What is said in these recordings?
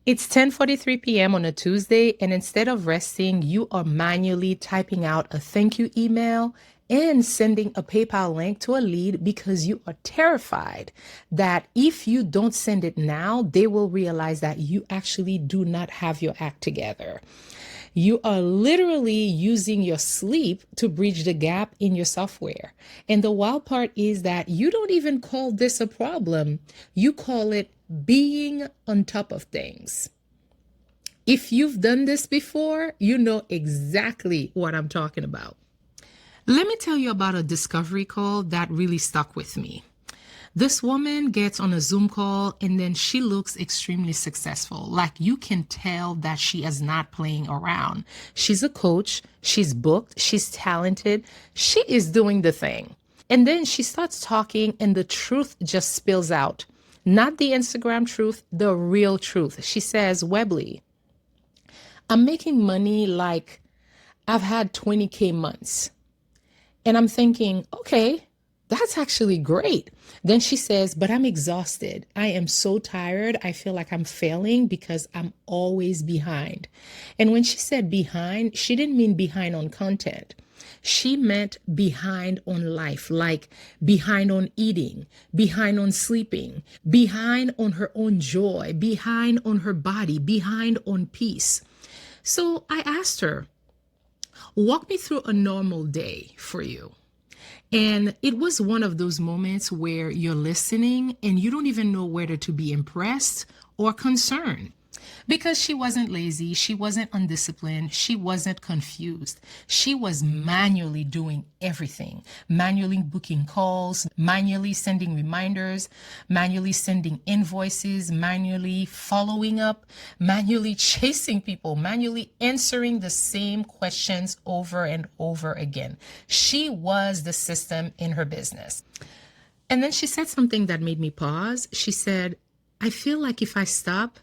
It's 10:43 p.m. on a Tuesday, and instead of resting, you are manually typing out a thank you email and sending a PayPal link to a lead because you are terrified that if you don't send it now, they will realize that you actually do not have your act together. You are literally using your sleep to bridge the gap in your software. And the wild part is that you don't even call this a problem. You call it being on top of things. If you've done this before, you know exactly what I'm talking about. Let me tell you about a discovery call that really stuck with me. This woman gets on a Zoom call and then she looks extremely successful. Like you can tell that she is not playing around. She's a coach, she's booked, she's talented, she is doing the thing. And then she starts talking and the truth just spills out. Not the Instagram truth, the real truth. She says, Webley, I'm making money like I've had 20K months. And I'm thinking, okay, that's actually great. Then she says, but I'm exhausted. I am so tired. I feel like I'm failing because I'm always behind. And when she said behind, she didn't mean behind on content. She meant behind on life, like behind on eating, behind on sleeping, behind on her own joy, behind on her body, behind on peace. So I asked her, walk me through a normal day for you. And it was one of those moments where you're listening and you don't even know whether to be impressed or concerned. Because she wasn't lazy, she wasn't undisciplined, she wasn't confused. She was manually doing everything, manually booking calls, manually sending reminders, manually sending invoices, manually following up, manually chasing people, manually answering the same questions over and over again. She was the system in her business. And then she said something that made me pause. She said, I feel like if I stop,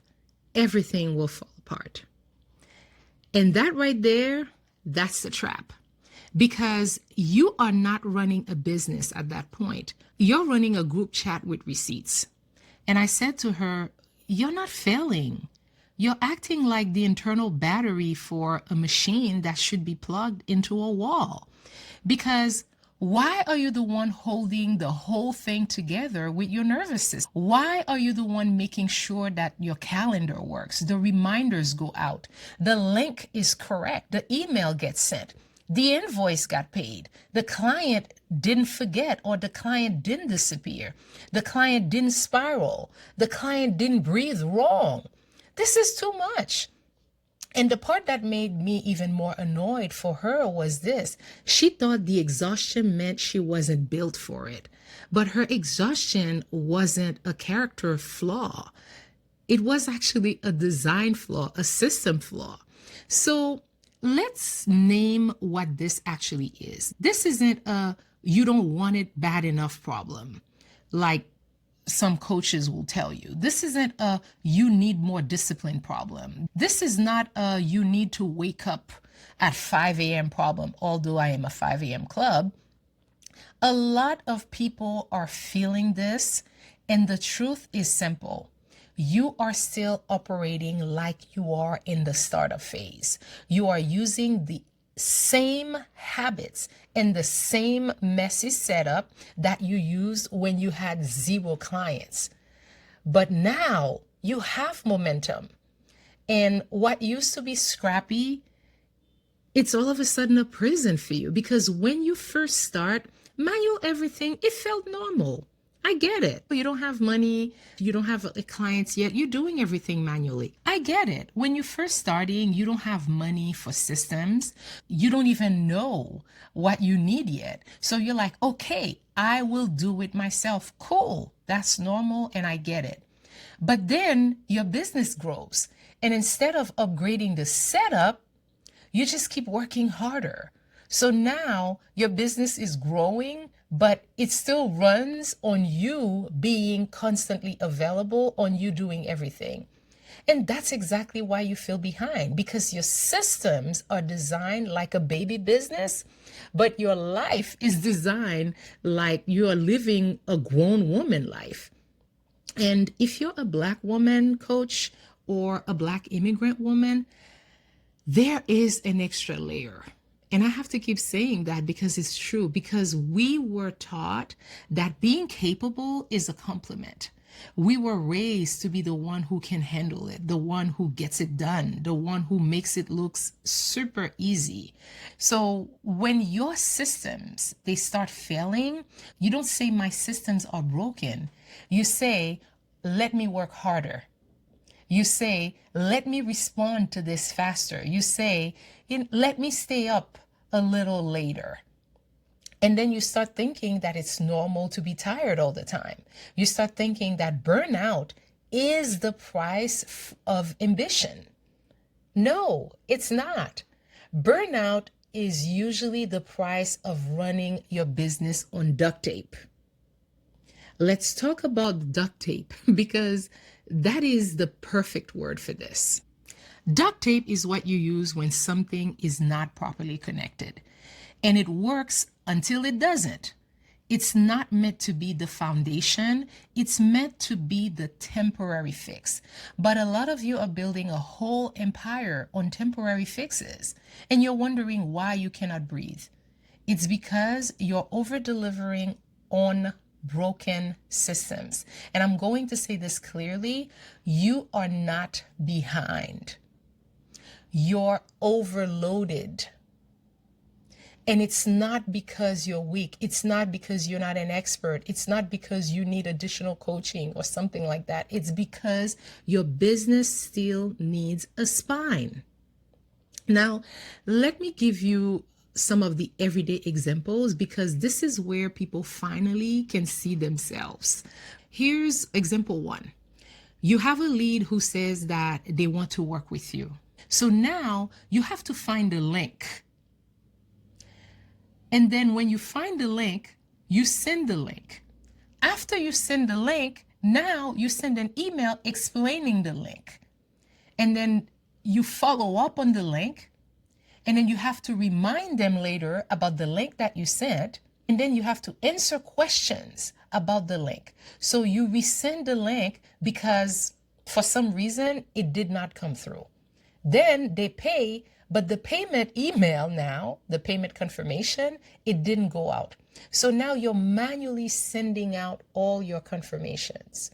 everything will fall apart. And that right there, that's the trap. Because you are not running a business at that point. You're running a group chat with receipts. And I said to her, you're not failing. You're acting like the internal battery for a machine that should be plugged into a wall. Because why are you the one holding the whole thing together with your nervous system? Why are you the one making sure that your calendar works, the reminders go out, the link is correct, the email gets sent, the invoice got paid, the client didn't forget or the client didn't disappear, the client didn't spiral, the client didn't breathe wrong? This is too much. And the part that made me even more annoyed for her was this. She thought the exhaustion meant she wasn't built for it. But her exhaustion wasn't a character flaw. It was actually a design flaw, a system flaw. So let's name what this actually is. This isn't a you don't want it bad enough problem, like some coaches will tell you. This isn't a you need more discipline problem. This is not a you need to wake up at 5 a.m. problem, although I am a 5 a.m. club. A lot of people are feeling this, and the truth is simple. You are still operating like you are in the startup phase. You are using the same habits and the same messy setup that you used when you had 0 clients. But now you have momentum. And what used to be scrappy, it's all of a sudden a prison for you. Because when you first start, manual everything, it felt normal. I get it. You don't have money, you don't have clients yet, you're doing everything manually. I get it. When you're first starting, you don't have money for systems. You don't even know what you need yet. So you're like, okay, I will do it myself. Cool. That's normal and I get it. But then your business grows. And instead of upgrading the setup, you just keep working harder. So now your business is growing, but it still runs on you being constantly available, on you doing everything. And that's exactly why you feel behind, because your systems are designed like a baby business, but your life is designed like you are living a grown woman life. And if you're a Black woman coach or a Black immigrant woman, there is an extra layer. And I have to keep saying that because it's true, because we were taught that being capable is a compliment. We were raised to be the one who can handle it, the one who gets it done, the one who makes it look super easy. So when your systems, they start failing, you don't say my systems are broken. You say, let me work harder. You say, let me respond to this faster. You say, let me stay up a little later. And then you start thinking that it's normal to be tired all the time. You start thinking that burnout is the price of ambition. No, it's not. Burnout is usually the price of running your business on duct tape. Let's talk about duct tape because that is the perfect word for this. Duct tape is what you use when something is not properly connected, and it works until it doesn't. It's not meant to be the foundation. It's meant to be the temporary fix. But a lot of you are building a whole empire on temporary fixes, and you're wondering why you cannot breathe. It's because you're over-delivering on broken systems. And I'm going to say this clearly, you are not behind. You're overloaded. And it's not because you're weak. It's not because you're not an expert. It's not because you need additional coaching or something like that. It's because your business still needs a spine. Now, let me give you some of the everyday examples because this is where people finally can see themselves. Here's example one. You have a lead who says that they want to work with you. So now you have to find a link. And then when you find the link, you send the link. After you send the link, now you send an email explaining the link. And then you follow up on the link. And then you have to remind them later about the link that you sent. And then you have to answer questions about the link. So you resend the link because for some reason it did not come through. Then they pay, but the payment email now, the payment confirmation, it didn't go out. So now you're manually sending out all your confirmations.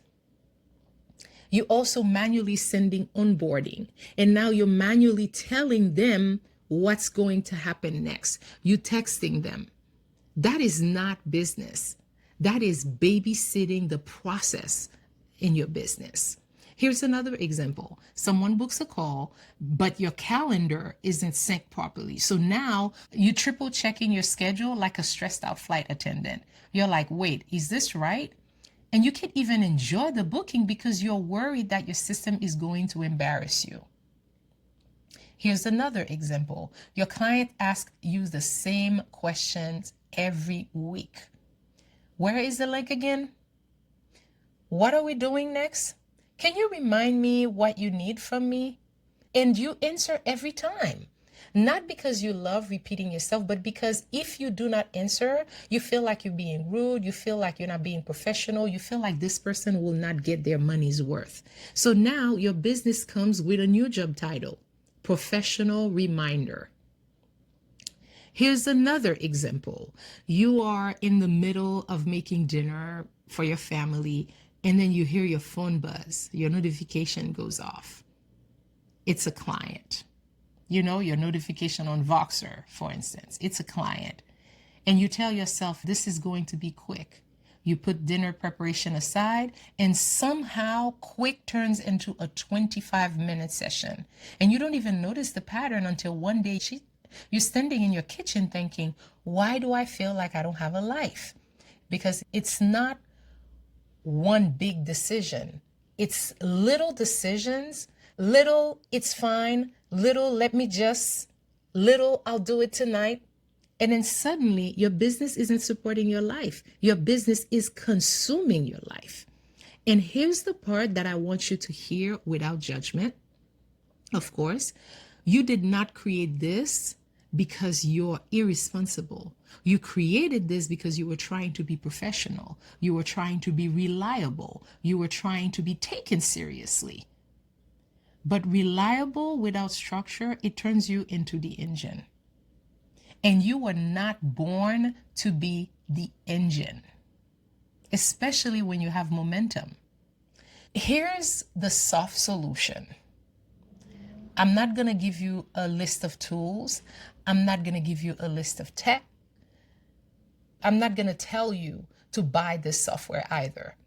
You also manually sending onboarding. And now you're manually telling them what's going to happen next. You texting them. That is not business. That is babysitting the process in your business. Here's another example. Someone books a call, but your calendar isn't synced properly. So now you triple checking your schedule like a stressed out flight attendant. You're like, wait, is this right? And you can't even enjoy the booking because you're worried that your system is going to embarrass you. Here's another example. Your client asks you the same questions every week. Where is the link again? What are we doing next? Can you remind me what you need from me? And you answer every time. Not because you love repeating yourself, but because if you do not answer, you feel like you're being rude, you feel like you're not being professional, you feel like this person will not get their money's worth. So now your business comes with a new job title, professional reminder. Here's another example. You are in the middle of making dinner for your family, and then you hear your phone buzz, your notification goes off. It's a client. You know, your notification on Voxer, for instance, it's a client. And you tell yourself, this is going to be quick. You put dinner preparation aside, and somehow quick turns into a 25-minute session. And you don't even notice the pattern until one day you're standing in your kitchen thinking, why do I feel like I don't have a life? Because it's not one big decision. It's little decisions, little, it's fine, little, little, I'll do it tonight. And then suddenly your business isn't supporting your life. Your business is consuming your life. And here's the part that I want you to hear without judgment. Of course, you did not create this because you're irresponsible. You created this because you were trying to be professional. You were trying to be reliable. You were trying to be taken seriously. But reliable without structure, it turns you into the engine. And you were not born to be the engine, especially when you have momentum. Here's the soft solution. I'm not going to give you a list of tools. I'm not going to give you a list of tech. I'm not going to tell you to buy this software either.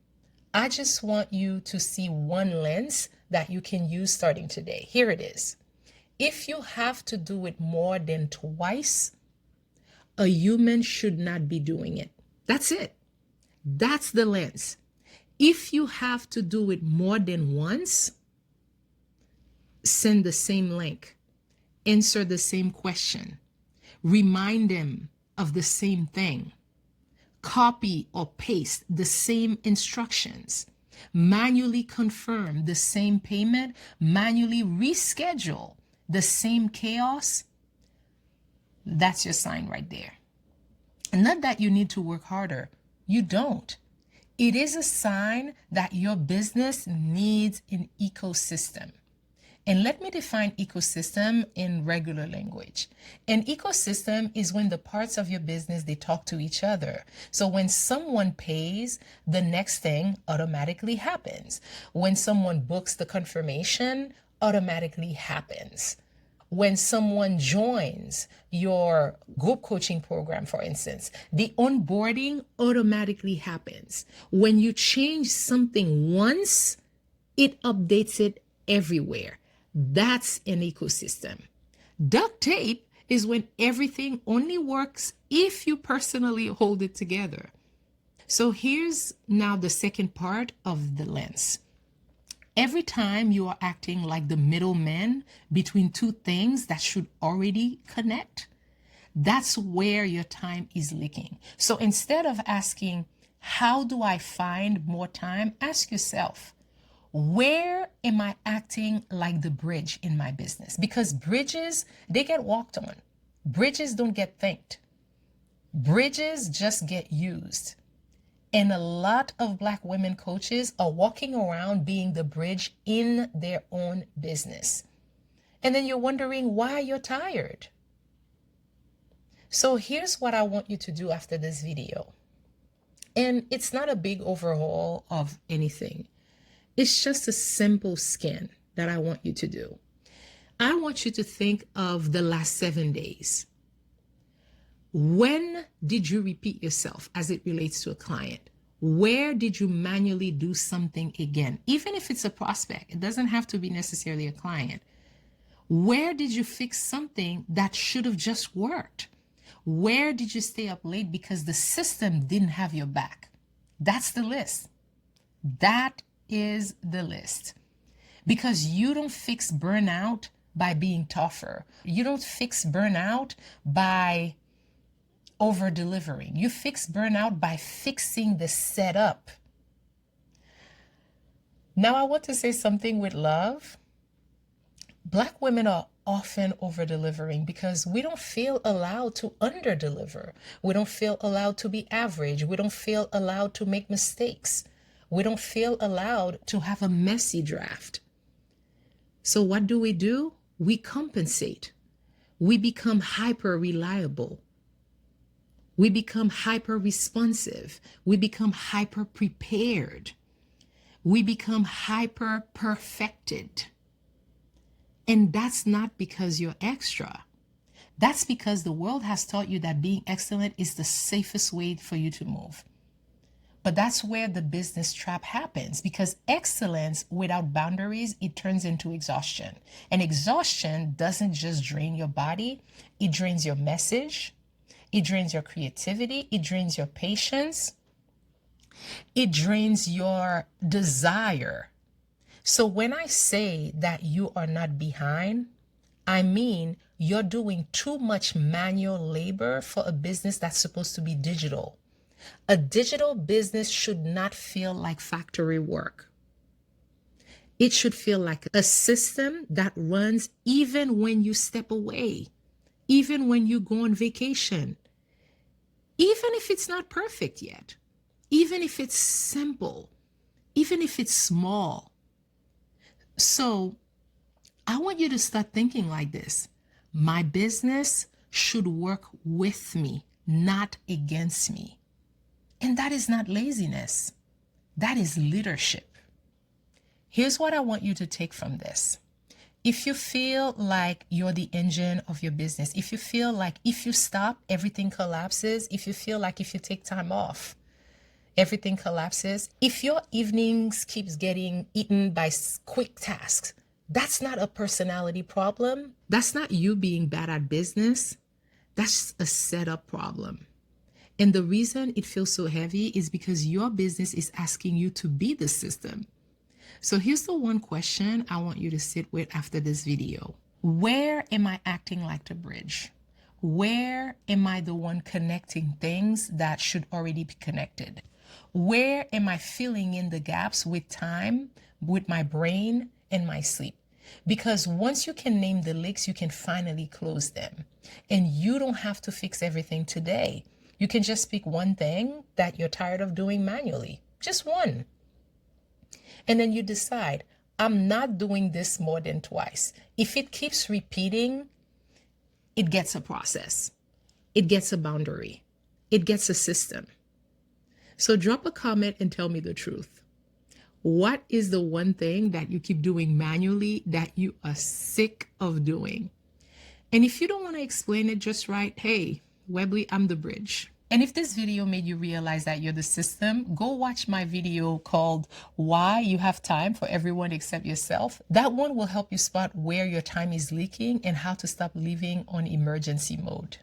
I just want you to see one lens that you can use starting today. Here it is. If you have to do it more than twice, a human should not be doing it. That's it. That's the lens. If you have to do it more than once, send the same link, answer the same question, remind them of the same thing, copy or paste the same instructions, manually confirm the same payment, manually reschedule the same chaos. That's your sign right there. And not that you need to work harder. You don't. It is a sign that your business needs an ecosystem. And let me define ecosystem in regular language. An ecosystem is when the parts of your business, they talk to each other. So when someone pays, the next thing automatically happens. When someone books the confirmation, automatically happens. When someone joins your group coaching program, for instance, the onboarding automatically happens. When you change something once, it updates it everywhere. That's an ecosystem. Duct tape is when everything only works if you personally hold it together. So here's now the second part of the lens. Every time you are acting like the middleman between two things that should already connect, that's where your time is leaking. So instead of asking, how do I find more time? Ask yourself, where am I acting like the bridge in my business? Because bridges, they get walked on. Bridges don't get thanked. Bridges just get used. And a lot of Black women coaches are walking around being the bridge in their own business. And then you're wondering why you're tired. So here's what I want you to do after this video. And it's not a big overhaul of anything. It's just a simple scan that I want you to do. I want you to think of the last 7 days. When did you repeat yourself as it relates to a client? Where did you manually do something again? Even if it's a prospect, it doesn't have to be necessarily a client. Where did you fix something that should have just worked? Where did you stay up late because the system didn't have your back? That's the list. That is the list. Because you don't fix burnout by being tougher. You don't fix burnout by over delivering. You fix burnout by fixing the setup. Now I want to say something with love. Black women are often over delivering because we don't feel allowed to under deliver. We don't feel allowed to be average. We don't feel allowed to make mistakes. We don't feel allowed to have a messy draft. So what do? We compensate. We become hyper reliable. We become hyper responsive. We become hyper prepared. We become hyper perfected. And that's not because you're extra. That's because the world has taught you that being excellent is the safest way for you to move. But that's where the business trap happens, because excellence without boundaries, it turns into exhaustion. And exhaustion doesn't just drain your body, it drains your message, it drains your creativity, it drains your patience, it drains your desire. So when I say that you are not behind, I mean you're doing too much manual labor for a business that's supposed to be digital. A digital business should not feel like factory work. It should feel like a system that runs even when you step away, even when you go on vacation, even if it's not perfect yet, even if it's simple, even if it's small. So I want you to start thinking like this. My business should work with me, not against me. And that is not laziness. That is leadership. Here's what I want you to take from this. If you feel like you're the engine of your business, if you feel like if you stop, everything collapses, if you feel like if you take time off, everything collapses, if your evenings keeps getting eaten by quick tasks, that's not a personality problem. That's not you being bad at business. That's a setup problem. And the reason it feels so heavy is because your business is asking you to be the system. So here's the one question I want you to sit with after this video. Where am I acting like the bridge? Where am I the one connecting things that should already be connected? Where am I filling in the gaps with time, with my brain and my sleep? Because once you can name the leaks, you can finally close them. And you don't have to fix everything today. You can just pick one thing that you're tired of doing manually, just one. And then you decide, I'm not doing this more than twice. If it keeps repeating, it gets a process. It gets a boundary. It gets a system. So drop a comment and tell me the truth. What is the one thing that you keep doing manually that you are sick of doing? And if you don't want to explain it, just write, hey, Webley, I'm the bridge. And if this video made you realize that you're the system, go watch my video called Why You Have Time for Everyone Except Yourself. That one will help you spot where your time is leaking and how to stop living on emergency mode.